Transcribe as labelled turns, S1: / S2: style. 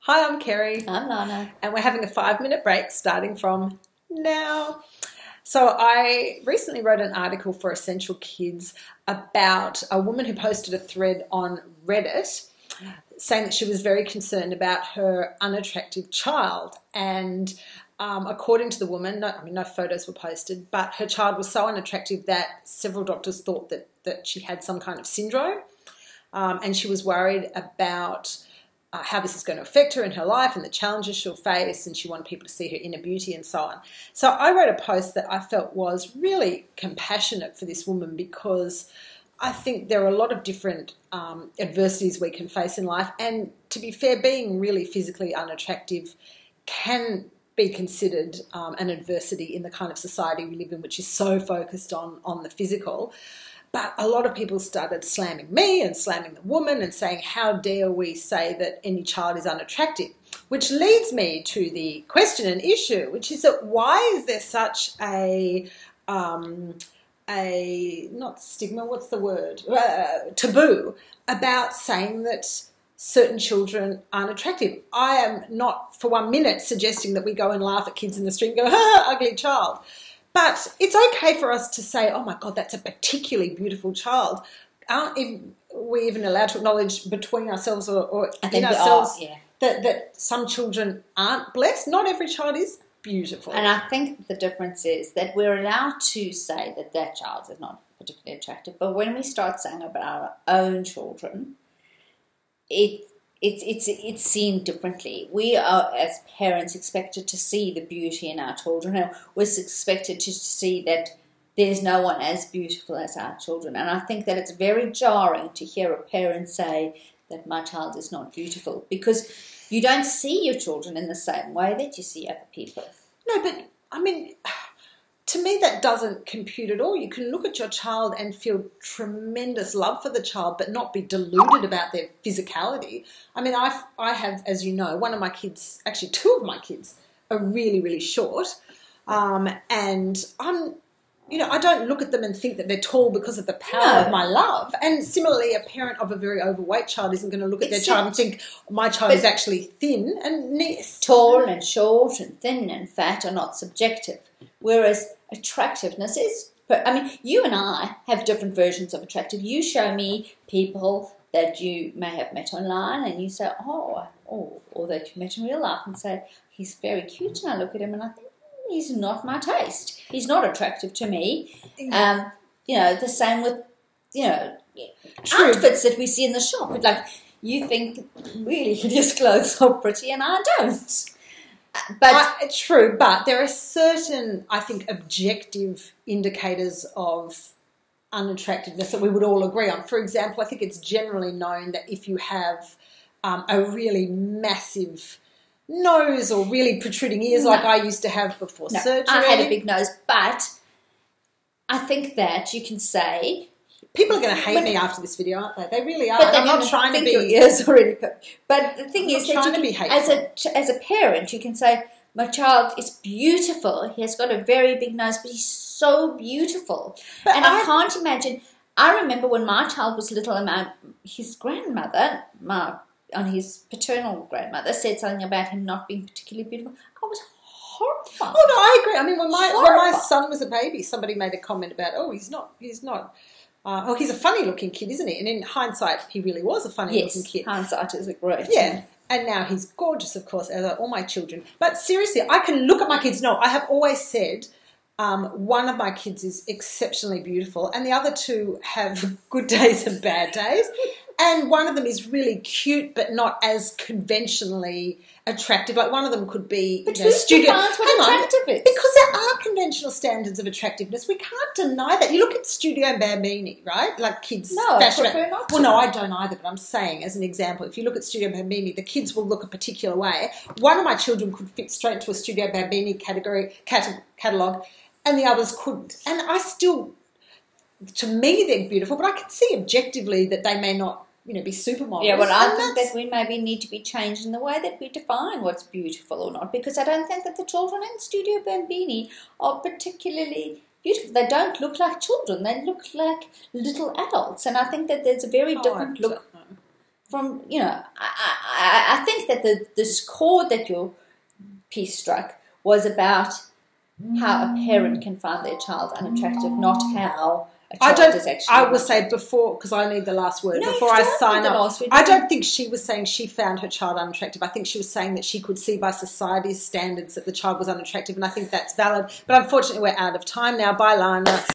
S1: Hi, I'm Kerri.
S2: I'm Lana.
S1: And we're having a 5-minute break starting from now. So I recently wrote an article for Essential Kids about a woman who posted a thread on Reddit saying that she was very concerned about her unattractive child. And according to the woman, no photos were posted, but her child was so unattractive that several doctors thought that she had some kind of syndrome. And she was worried about how this is going to affect her in her life and the challenges she'll face, and she wanted people to see her inner beauty and so on. So I wrote a post that I felt was really compassionate for this woman, because I think there are a lot of different adversities we can face in life, and to be fair, being really physically unattractive can be considered an adversity in the kind of society we live in, which is so focused on the physical. But a lot of people started slamming me and slamming the woman and saying, how dare we say that any child is unattractive? Which leads me to the question and issue, which is that why is there such a not stigma, what's the word? Taboo about saying that certain children aren't attractive. I am not for 1 minute suggesting that we go and laugh at kids in the street and go, ha, ugly child. But it's okay for us to say, oh, my God, that's a particularly beautiful child. Aren't we even allowed to acknowledge between ourselves or in ourselves that some children aren't blessed? Not every child is beautiful.
S2: And I think the difference is that we're allowed to say that that child is not particularly attractive. But when we start saying about our own children, it's seen differently. We are, as parents, expected to see the beauty in our children, and we're expected to see that there's no one as beautiful as our children. And I think that it's very jarring to hear a parent say that my child is not beautiful, because you don't see your children in the same way that you see other people.
S1: No, but I mean, to me, that doesn't compute at all. You can look at your child and feel tremendous love for the child, but not be deluded about their physicality. I mean, I have, as you know, one of my kids, actually 2 of my kids, are really, really short. And I don't look at them and think that they're tall because of the power of my love. And similarly, a parent of a very overweight child isn't going to look at their child and think, my child is actually thin. And
S2: tall and short and thin and fat are not subjective. Whereas attractiveness is, I mean, you and I have different versions of attractive. You show me people that you may have met online and you say, or that you met in real life and say, he's very cute, and I look at him and I think, he's not my taste. He's not attractive to me. The same with, outfits that we see in the shop. It's like, you think really his clothes are pretty and I don't.
S1: But true, but there are certain, I think, objective indicators of unattractiveness that we would all agree on. For example, I think it's generally known that if you have a really massive nose or really protruding ears like I used to have before surgery.
S2: I had a big nose, but I think that you can say...
S1: People are going to hate me after this video, aren't they? They really are.
S2: But
S1: I'm not trying to be...
S2: your ears already. But the thing is that
S1: you
S2: can, as a parent, you can say, my child is beautiful. He has got a very big nose, but he's so beautiful. And I can't imagine... I remember when my child was little and his grandmother, on his paternal grandmother, said something about him not being particularly beautiful. I was horrified.
S1: Oh, no, I agree. I mean, when my son was a baby, somebody made a comment about, he's a funny-looking kid, isn't he? And in hindsight, he really was a funny-looking kid.
S2: Hindsight is a great.
S1: Yeah, and now he's gorgeous, of course, as are all my children. But seriously, I can look at my kids. No, I have always said one of my kids is exceptionally beautiful, and the other 2 have good days and bad days. And one of them is really cute, but not as conventionally attractive. Like one of them could be,
S2: studio. Attractive is?
S1: Because there are conventional standards of attractiveness. We can't deny that. You look at Studio Bambini, right? Like kids' fashion.
S2: I prefer not to.
S1: Well, no, I don't either. But I'm saying, as an example, if you look at Studio Bambini, the kids will look a particular way. One of my children could fit straight into a Studio Bambini catalogue, and the others couldn't. And I still, to me, they're beautiful, but I can see objectively that they may not, be supermodels.
S2: Yeah, well, I think that we maybe need to be changed in the way that we define what's beautiful or not, because I don't think that the children in Studio Bambini are particularly beautiful. They don't look like children. They look like little adults, and I think that there's a very different look from, you know, I think that this chord that your piece struck was about how a parent can find their child unattractive, not how a child is actually.
S1: I will say before, because I need the last word,
S2: No,
S1: before I sign
S2: the
S1: up.
S2: last word.
S1: I don't think she was saying she found her child unattractive. I think she was saying that she could see by society's standards that the child was unattractive, and I think that's valid. But unfortunately, we're out of time now. Bye, Lana.